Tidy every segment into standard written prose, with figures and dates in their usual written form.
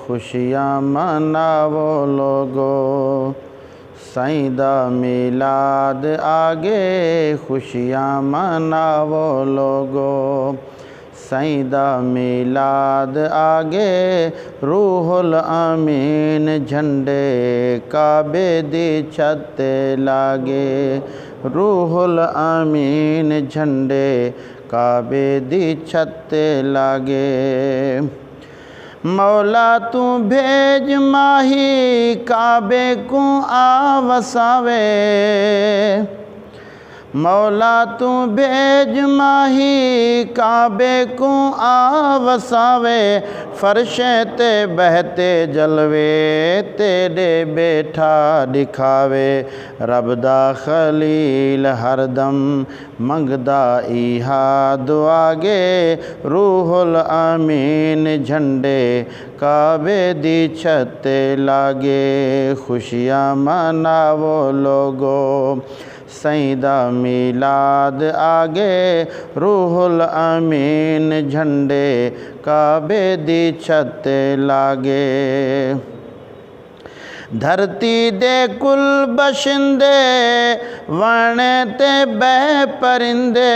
خوشیاں مناو لوگو، سائیں دا میلاد آگے خوشیاں مناو لوگو، سائیں دا میلاد آگے روح الامین جھنڈے کعبے دی چھت تے لاگے، روح الامین جھنڈے کعبے دی چھت تے لاگے۔ مولا تو بھیج ماہی کعبے کو آ وساوے، مولا تو بھیج ماہی کعبے کو آ وساوے، فرش تے بہتے جلوے تیرے بیٹھا دکھاوے، رب دا خلیل ہر دم منگدا ایہا دعا گے، روح الامین جھنڈے کعبے دی چھت تے لاگے، خوشیاں مناو لوگو، سائیں دا میلاد آگے روح الامین جھنڈے کعبے دی چھت تے لاگے۔ دھرتی دے کل بشندے ونے تے بے پرندے،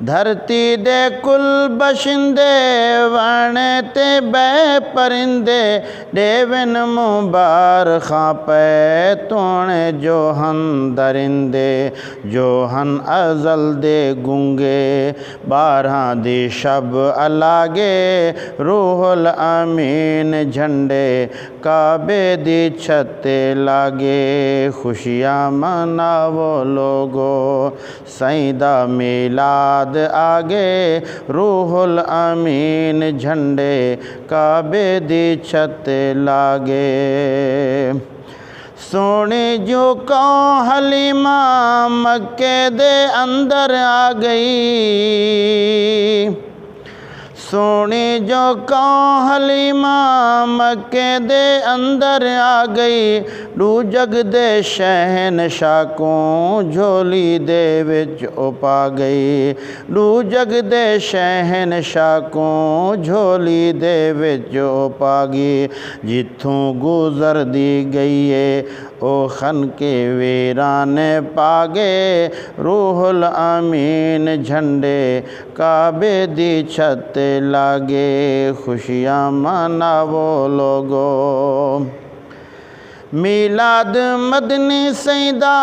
دھرتی دے کل بشندے ونے تے بے پرندے، ڈیون مبارکاں پہ تونے جو ہن درندے، جو ہن ازل دے گنگے بارہاں دی شب الاگے، روح الامین جھنڈے کعبے دی چھت تے لاگے، خوشیاں مناو لوگو، سائیں دا میلاد آگے روح الامین جھنڈے کعبے دی چھت تے لاگے۔ سونی جو قوم حلیمہ مکے دے اندر آ گئی، سونی جو قوم حلیمہ مکے دے اندر آ گئی، دو جگ دے شہنشاہ کو جھولی دے وچ اپا گئی، دو جگ دے شہنشاہ کو جھولی دے وچ اپا گئی، جتھوں گزر دی گئی ہے او خن کے ویران پاگے، روح الامین جھنڈے کعبے دی چھت تے لاگے، خوشیاں مناو لوگو۔ میلاد مدنی سائیں دا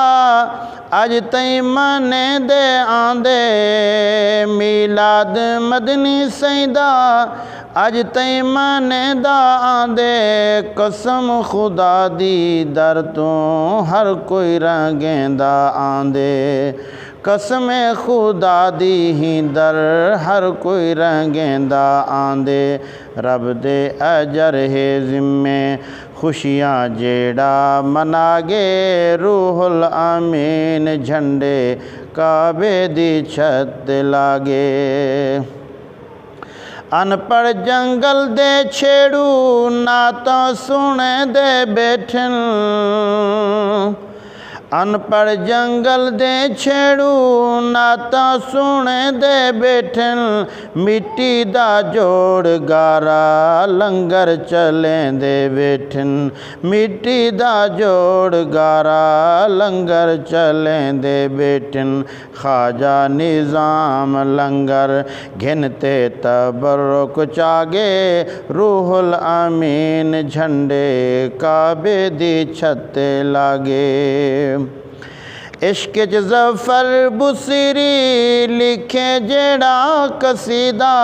اج تائیں منے دے آندے، میلاد مدنی سائیں دا اج تائیں منے دا آندے، قسم خدا دی در تو ہر کوئی رنگیندا آندے، قسم خدا دی ہی در ہر کوئی رنگیندا آندے، رب دے اجر ہے ذمے خوشیاں جیڑا مناگے، روح الامین جھنڈے کعبے دی چھت لاگے۔ ان پڑھ جنگل دے چھیڑو نعتاں سنے دے بیٹھن، ان پڑھ جنگل دے چھیڑو نعتاں سنے دے بیٹھن، مٹی دا جوڑ گارا لنگر چلیں دے بیٹھن، مٹی دا جوڑ گارا لنگر چلیں دے بیٹھن، خواجہ نظام لنگر گھنتے تبرک چاگے، روح الامین جھنڈے کعبے دی چھت تے لاگے۔ عشق ظفر بصری لکھے جیڑا قصیدہ،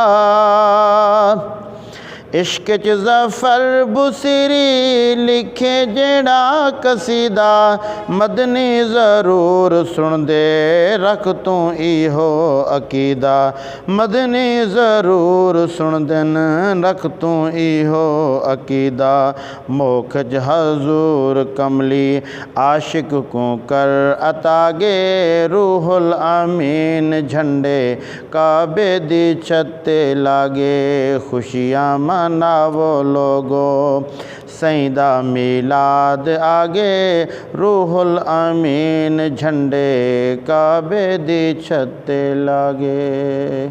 عشق ظفر بصری لکھے جیڑا قصیدہ، مدنی ضرور سن دے رکھ تو ایہو عقیدہ، مدنی ضرور سن دن رکھ تو ایہو عقیدہ، موکھج حضور کملی عاشق کو کر عطا گے، روح الامین جھنڈے کعبے دی چھت تے لاگے، خوشیاں مناو لوگو، سائیں دا میلاد آگے روح الامین جھنڈے کعبے دی چھت تے لاگے۔